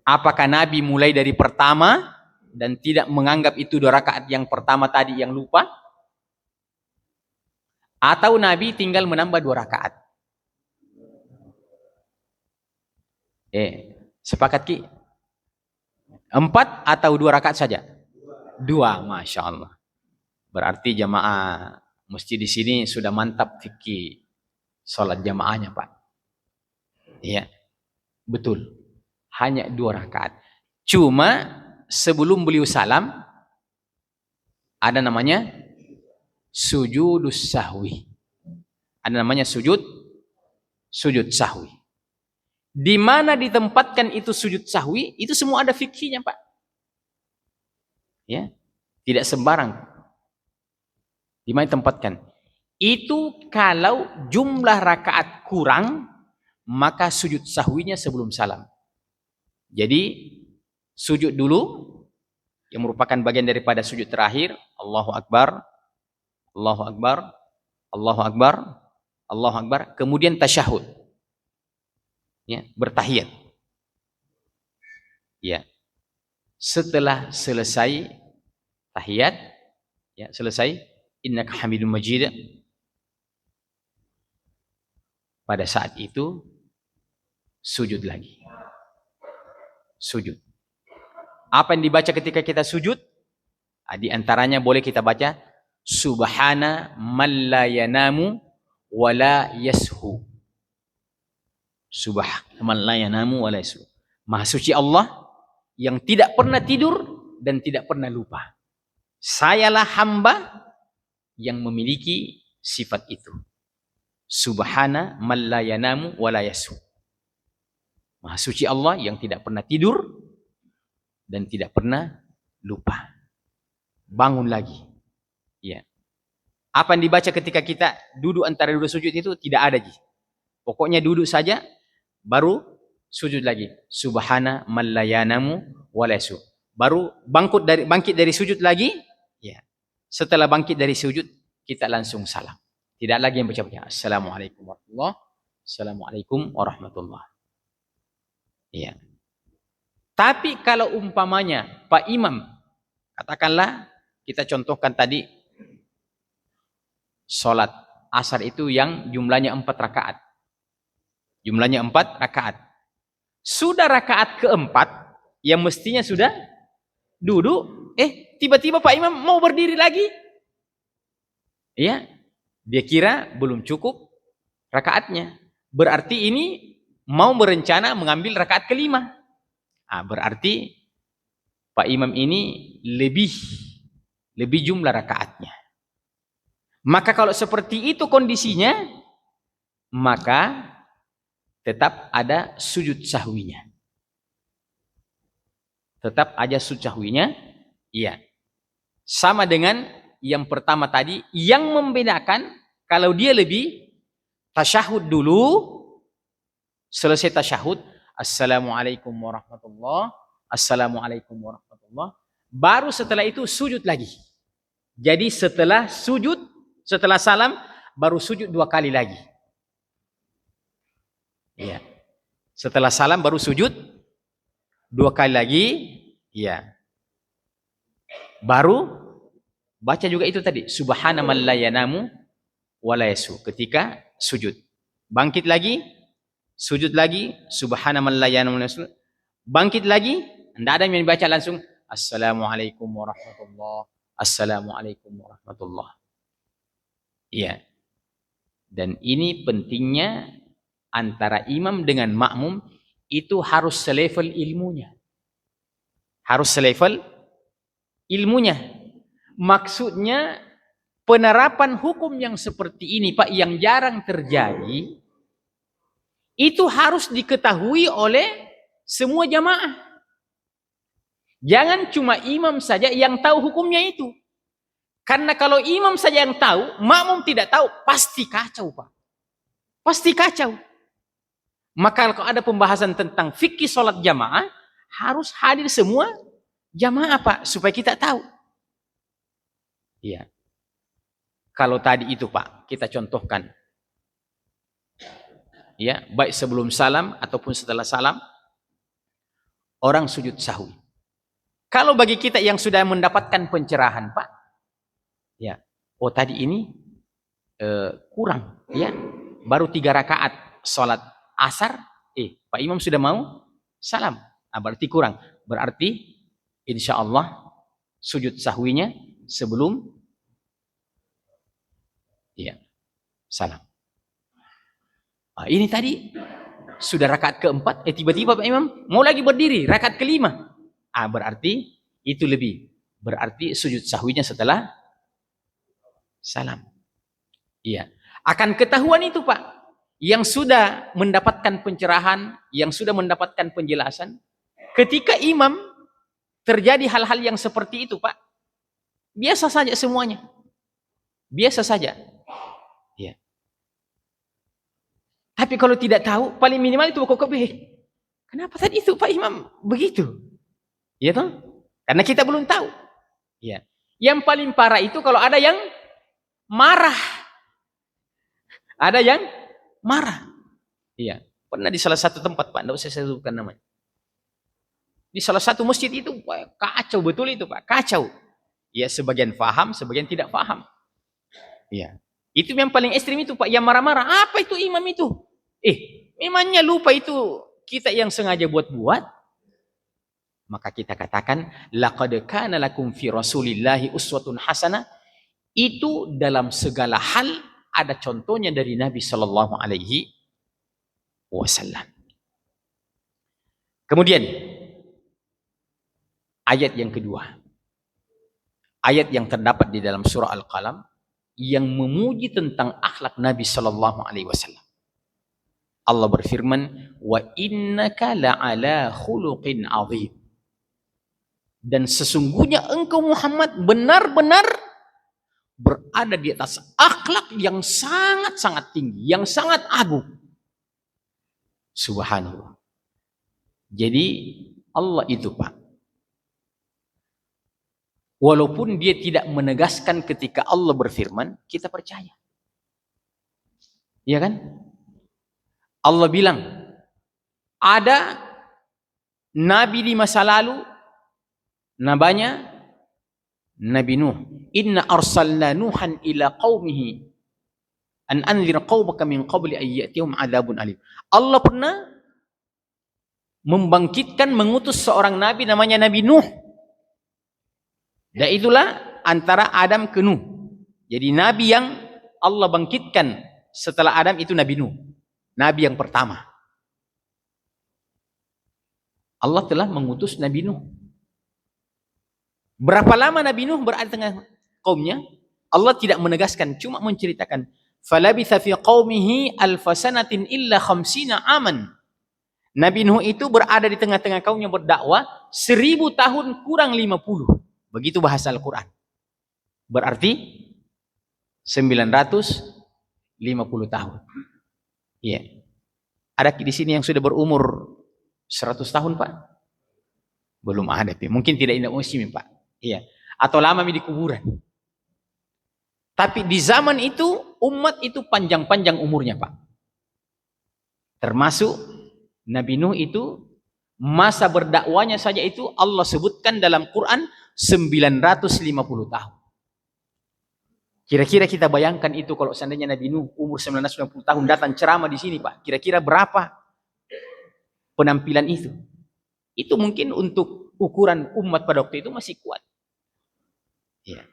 Apakah Nabi mulai dari pertama dan tidak menganggap itu 2 rakaat yang pertama tadi yang lupa? Atau Nabi tinggal menambah 2 rakaat? Sepakat Ki? 4 atau 2 rakaat saja? 2, Masya Allah. Berarti jamaah masjid di sini sudah mantap fikih sholat jamaahnya Pak. Iya, betul. Hanya 2 rakaat. Cuma sebelum beliau salam, ada namanya sujudus sahwi. Ada namanya sujud sahwi. Di mana ditempatkan itu sujud sahwi, itu semua ada fikihnya Pak. Ya, tidak sembarang. Di mana ditempatkan? Itu kalau jumlah rakaat kurang, maka sujud sahwinya sebelum salam. Jadi sujud dulu, yang merupakan bagian daripada sujud terakhir. Allahu Akbar, Allahu Akbar, Allahu Akbar, Allahu Akbar. Kemudian tasyahud, ya, bertahiyat. Ya, setelah selesai tahiyat, ya, selesai innaka hamidum majid. Pada saat itu sujud lagi. Sujud. Apa yang dibaca ketika kita sujud? Di antaranya boleh kita baca subhana man la yanamu wa la yashu. Subhanahu la yanamu wa la yasu. Maha suci Allah yang tidak pernah tidur dan tidak pernah lupa. Sayalah hamba yang memiliki sifat itu. Subhana man la yanamu wa la yasu. Maha suci Allah yang tidak pernah tidur dan tidak pernah lupa. Bangun lagi. Ya. Apa yang dibaca ketika kita duduk antara dua sujud itu tidak ada, Ji. Pokoknya duduk saja baru sujud lagi. Subhana man la yanamu wa la yasu. Baru bangkit dari sujud lagi. Ya. Setelah bangkit dari sujud kita langsung salam. Tidak lagi yang baca-baca. Assalamualaikum warahmatullahi wabarakatuh. Assalamualaikum warahmatullahi. Ya. Tapi kalau umpamanya Pak Imam, katakanlah kita contohkan tadi sholat asar itu yang jumlahnya 4 rakaat. Jumlahnya 4 rakaat. Sudah rakaat keempat, yang mestinya sudah duduk, tiba-tiba Pak Imam mau berdiri lagi. Ya, dia kira belum cukup rakaatnya. Berarti ini mau berencana mengambil rakaat kelima. Berarti Pak Imam ini lebih jumlah rakaatnya. Maka kalau seperti itu kondisinya, maka tetap ada sujud sahwinya. Tetap ada sujud sahwinya. Iya. Sama dengan yang pertama tadi, yang membedakan kalau dia lebih tasyahud dulu, selesai tasyahud, Assalamualaikum warahmatullahi, Assalamualaikum warahmatullahi, baru setelah itu sujud lagi. Jadi setelah sujud, setelah salam, baru sujud 2 kali lagi. Ya. Setelah salam baru sujud 2 kali lagi. Ya. Baru baca juga itu tadi. Subhana man la yanamu wa la yasu. Ketika sujud. Bangkit lagi. Sujud lagi. Subhana man la yanamu wa la yasu. Bangkit lagi. Tidak ada yang baca langsung. Assalamualaikum warahmatullahi. Assalamualaikum warahmatullahi. Iya. Dan ini pentingnya antara imam dengan makmum itu harus selevel ilmunya. Harus selevel ilmunya. Maksudnya penerapan hukum yang seperti ini, Pak, yang jarang terjadi, itu harus diketahui oleh semua jamaah. Jangan cuma imam saja yang tahu hukumnya itu. Karena kalau imam saja yang tahu, makmum tidak tahu, pasti kacau, Pak. Pasti kacau. Maka kalau ada pembahasan tentang fikih sholat jamaah, harus hadir semua jamaah, Pak, supaya kita tahu. Iya. Kalau tadi itu, Pak, kita contohkan. Ya, baik sebelum salam ataupun setelah salam, orang sujud sahwi. Kalau bagi kita yang sudah mendapatkan pencerahan, Pak, ya, tadi ini kurang, ya, baru 3 rakaat sholat asar, Pak Imam sudah mau salam, berarti kurang, berarti insya Allah sujud sahwinya sebelum, ya, salam. Ini tadi sudah rakaat keempat, tiba-tiba Pak Imam mau lagi berdiri rakaat kelima, berarti itu lebih, berarti sujud sahwinya setelah salam. Iya. Akan ketahuan itu, Pak, yang sudah mendapatkan pencerahan, yang sudah mendapatkan penjelasan, ketika imam terjadi hal-hal yang seperti itu, Pak, biasa saja semuanya. Biasa saja. Iya. Tapi kalau tidak tahu, paling minimal itu kok kenapa tadi itu Pak Imam begitu? Iya toh? Karena kita belum tahu. Iya. Yang paling parah itu kalau ada yang marah. Ada yang marah. Iya. Pernah di salah satu tempat, Pak, tidak usah saya sebutkan namanya. Di salah satu masjid itu, Pak, kacau betul itu, Pak, kacau. Ya, sebagian paham, sebagian tidak paham. Iya. Itu yang paling ekstrim itu, Pak, yang marah-marah. Apa itu imam itu? Memangnya lupa itu kita yang sengaja buat-buat? Maka kita katakan, laqad kana lakum fi Rasulillahi uswatun hasanah. Itu dalam segala hal ada contohnya dari Nabi Sallallahu Alaihi wasallam. Kemudian ayat yang kedua, ayat yang terdapat di dalam surah Al-Qalam yang memuji tentang akhlak Nabi sallallahu alaihi wasallam. Allah berfirman, wa innaka la'ala khuluqin azim. Dan sesungguhnya engkau Muhammad benar-benar berada di atas akhlak yang sangat-sangat tinggi, yang sangat agung. Subhanallah. Jadi Allah itu Pak, walaupun dia tidak menegaskan ketika Allah berfirman, kita percaya. Iya kan? Allah bilang, ada nabi di masa lalu, namanya Nabi Nuh. Inna arsalna Nuhan ila qaumihi an anzir qaumaka min qabli an ya'tiyahum adzabun alim. Allah pernah membangkitkan, mengutus seorang nabi namanya Nabi Nuh. Dan itulah antara Adam ke Nuh. Jadi nabi yang Allah bangkitkan setelah Adam itu Nabi Nuh. Nabi yang pertama. Allah telah mengutus Nabi Nuh. Berapa lama Nabi Nuh berada di tengah kaumnya? Allah tidak menegaskan, cuma menceritakan. Falabitha fi qaumihi alfasanatin illa khamsina aman. Nabi Nuh itu berada di tengah-tengah kaumnya berdakwah 1000 tahun kurang 50. Begitu bahasa Al-Quran. Berarti 950 tahun. Iya. Ada di sini yang sudah berumur 100 tahun, Pak? Belum ada, Pak. Mungkin tidak indah muslim, Pak. Iya. Atau lama di kuburan. Tapi di zaman itu umat itu panjang-panjang umurnya, Pak. Termasuk Nabi Nuh itu masa berdakwanya saja itu Allah sebutkan dalam Quran 950 tahun. Kira-kira kita bayangkan itu kalau seandainya Nabi Nuh umur 950 tahun datang ceramah di sini, Pak. Kira-kira berapa penampilan itu? Itu mungkin untuk ukuran umat pada waktu itu masih kuat. Ya.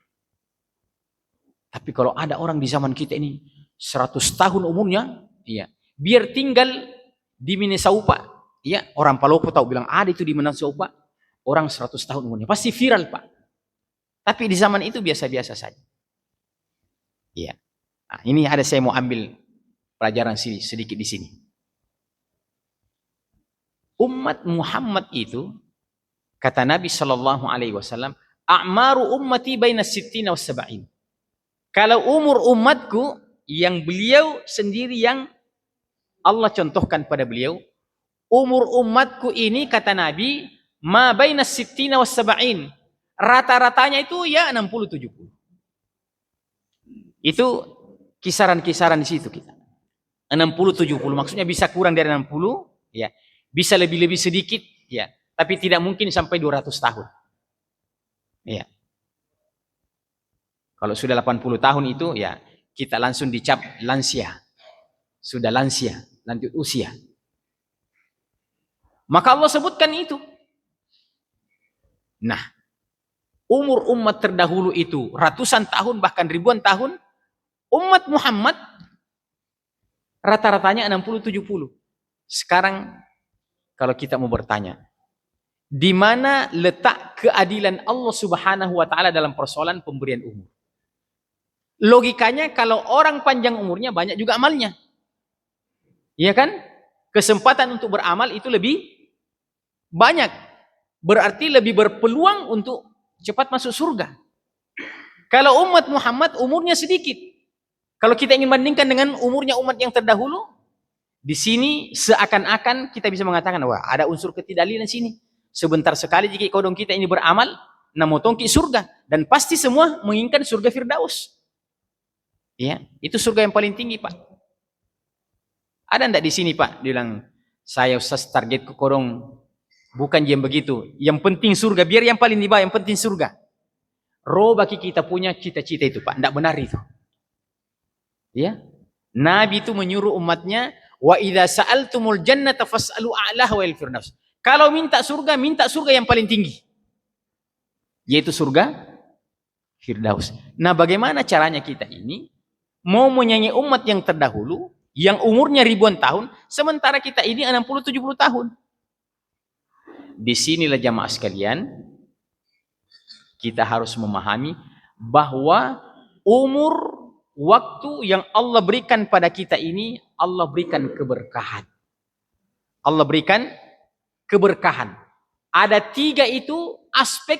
Tapi kalau ada orang di zaman kita ini 100 tahun umurnya, ya, biar tinggal di Minnesota, ya, orang Palopo tahu bilang ada itu di Minnesota, orang 100 tahun umurnya pasti viral, Pak. Tapi di zaman itu biasa-biasa saja. Ya. Nah, ini ada saya mau ambil pelajaran sedikit di sini. Umat Muhammad itu kata Nabi sallallahu alaihi wasallam, "A'maru ummati baina sittina was sab'in." Kalau umur umatku yang beliau sendiri yang Allah contohkan pada beliau, umur umatku ini kata Nabi, ma baina sittina was sab'in. Rata-ratanya itu ya 60-70. Itu kisaran-kisaran di situ kita. 60-70 maksudnya bisa kurang dari 60, ya. Bisa lebih-lebih sedikit, ya. Tapi tidak mungkin sampai 200 tahun. Ya. Kalau sudah 80 tahun itu, ya, kita langsung dicap lansia. Sudah lansia, lanjut usia. Maka Allah sebutkan itu. Nah, umur umat terdahulu itu ratusan tahun, bahkan ribuan tahun. Umat Muhammad rata-ratanya 60-70. Sekarang kalau kita mau bertanya, di mana letak keadilan Allah Subhanahu wa taala dalam persoalan pemberian umur? Logikanya kalau orang panjang umurnya banyak juga amalnya. Iya kan? Kesempatan untuk beramal itu lebih banyak. Berarti lebih berpeluang untuk cepat masuk surga. Kalau umat Muhammad umurnya sedikit. Kalau kita ingin bandingkan dengan umurnya umat yang terdahulu, di sini seakan-akan kita bisa mengatakan, wah, ada unsur ketidakadilan di sini. Sebentar sekali jika kodong kita ini beramal, namotongki surga, dan pasti semua menginginkan surga Firdaus. Ya, itu surga yang paling tinggi, Pak. Ada enggak di sini, Pak? Dia bilang, saya Ustaz target ke kodong bukan jam begitu. Yang penting surga, biar yang paling di bawah, yang penting surga. Roh bagi kita punya cita-cita itu, Pak. Enggak benar itu. Ya. Nabi itu menyuruh umatnya, wa idza sa'altumul jannata fas'alu a'laha wal firdaus. Kalau minta surga yang paling tinggi. Yaitu surga Firdaus. Nah, bagaimana caranya kita ini mau menyanyi umat yang terdahulu yang umurnya ribuan tahun, sementara kita ini 60-70 tahun. Disinilah jamaah sekalian, kita harus memahami bahwa umur waktu yang Allah berikan pada kita ini, Allah berikan keberkahan. Allah berikan keberkahan. Ada 3 itu aspek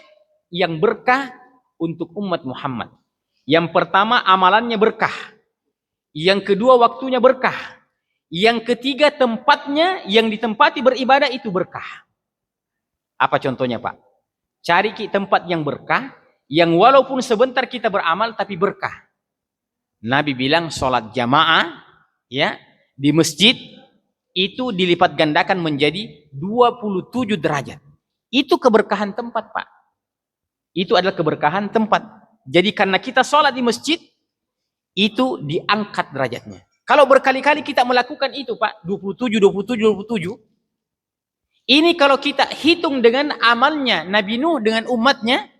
yang berkah untuk umat Muhammad. Yang pertama, amalannya berkah. Yang kedua, waktunya berkah. Yang ketiga, tempatnya yang ditempati beribadah itu berkah. Apa contohnya, Pak? Cari tempat yang berkah, yang walaupun sebentar kita beramal tapi berkah. Nabi bilang sholat jamaah ya di masjid itu dilipat gandakan menjadi 27 derajat. Itu keberkahan tempat, Pak. Itu adalah keberkahan tempat. Jadi karena kita sholat di masjid, itu diangkat derajatnya. Kalau berkali-kali kita melakukan itu, Pak, 27, 27, 27, ini kalau kita hitung dengan amalnya Nabi Nuh dengan umatnya,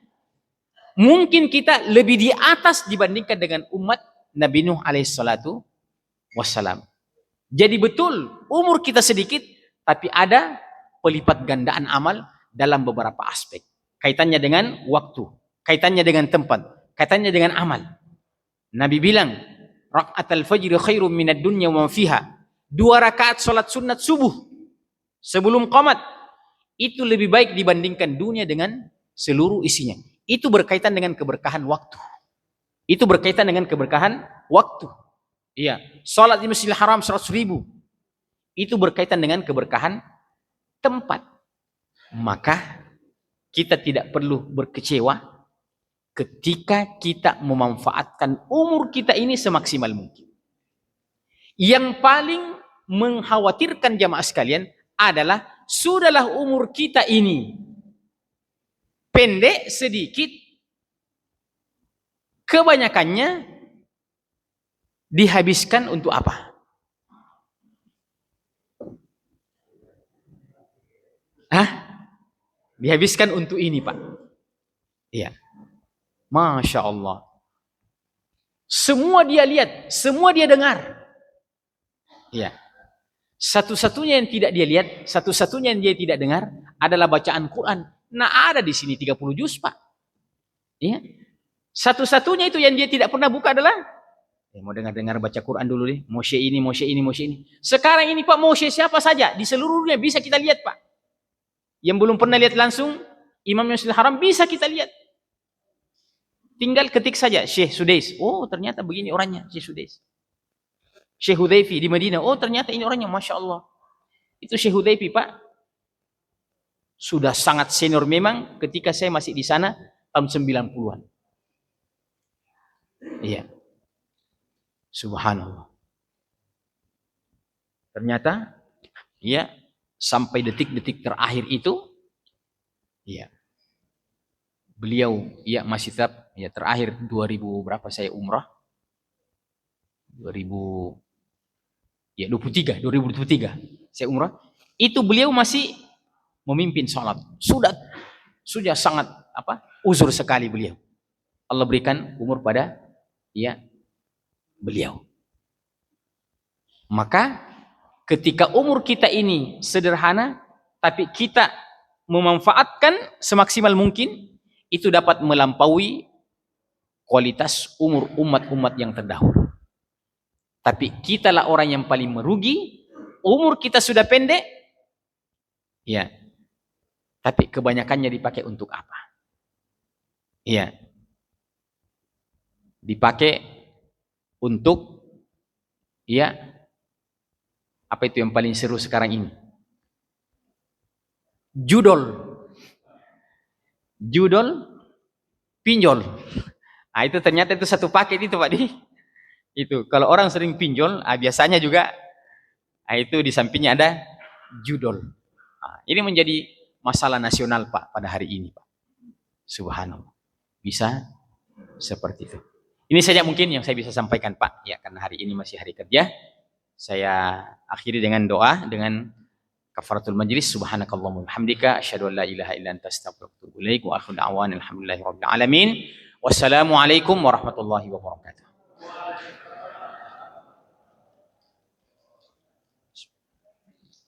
mungkin kita lebih di atas dibandingkan dengan umat Nabi Nuh alaihissalatu wassalam. Jadi betul, umur kita sedikit, tapi ada pelipat gandaan amal dalam beberapa aspek. Kaitannya dengan waktu, kaitannya dengan tempat, kaitannya dengan amal. Nabi bilang, raka'atul fajri khairum minad dunya wa fiha. 2 rakaat salat sunat subuh sebelum qomat itu lebih baik dibandingkan dunia dengan seluruh isinya. Itu berkaitan dengan keberkahan waktu. Itu berkaitan dengan keberkahan waktu. Iya, salat di Masjidil Haram 100.000. Itu berkaitan dengan keberkahan tempat. Maka kita tidak perlu berkecewa ketika kita memanfaatkan umur kita ini semaksimal mungkin. Yang paling mengkhawatirkan jamaah sekalian adalah sudahlah umur kita ini pendek sedikit, kebanyakannya dihabiskan untuk apa? Dihabiskan untuk ini, Pak. Iya. Masya Allah. Semua dia lihat, semua dia dengar. Iya. Satu-satunya yang tidak dia lihat, satu-satunya yang dia tidak dengar adalah bacaan Quran. Nah, ada di sini 30 juz, Pak. Iya. Satu-satunya itu yang dia tidak pernah buka adalah mau dengar-dengar baca Quran dulu deh. Moshe ini, Moshe ini, Moshe ini. Sekarang ini, Pak, Moshe siapa saja di seluruh dunia bisa kita lihat, Pak. Yang belum pernah lihat langsung Imam Masjidil Haram bisa kita lihat. Tinggal ketik saja Syekh Sudais. Oh, ternyata begini orangnya, Syekh Sudais. Syekh Hudayfi di Madinah. Oh, ternyata ini orangnya, Masya Allah. Itu Syekh Hudayfi, Pak. Sudah sangat senior memang ketika saya masih di sana tahun 90-an. Iya. Subhanallah. Ternyata, ya, sampai detik-detik terakhir itu, ya, beliau, ya, masih tetap, ya, terakhir 2000 berapa saya umrah? 2023 saya umrah. Itu beliau masih memimpin sholat. Sudah sangat uzur sekali beliau. Allah berikan umur pada ya beliau. Maka ketika umur kita ini sederhana, tapi kita memanfaatkan semaksimal mungkin, itu dapat melampaui kualitas umur umat-umat yang terdahulu. Tapi kitalah orang yang paling merugi, umur kita sudah pendek, ya. Tapi kebanyakannya dipakai untuk apa? Ya. Dipakai untuk, ya, apa itu yang paling seru sekarang ini? Judol, pinjol. Nah, itu ternyata itu satu paket itu, Pak. Itu kalau orang sering pinjol, biasanya juga itu di sampingnya ada judol. Nah, ini menjadi masalah nasional, Pak, pada hari ini, Pak. Subhanallah. Bisa seperti itu. Ini saja mungkin yang saya bisa sampaikan, Pak. Ya, karena hari ini masih hari kerja. Saya akhiri dengan doa, dengan kafaratul majlis. Subhanakallahumma hamdika asyhadu an la ilaha illa anta astaghfiruka wa atubu ilaik wa akhiru da'wana alhamdulillahi rabbil alamin. Wassalamualaikum warahmatullahi wabarakatuh.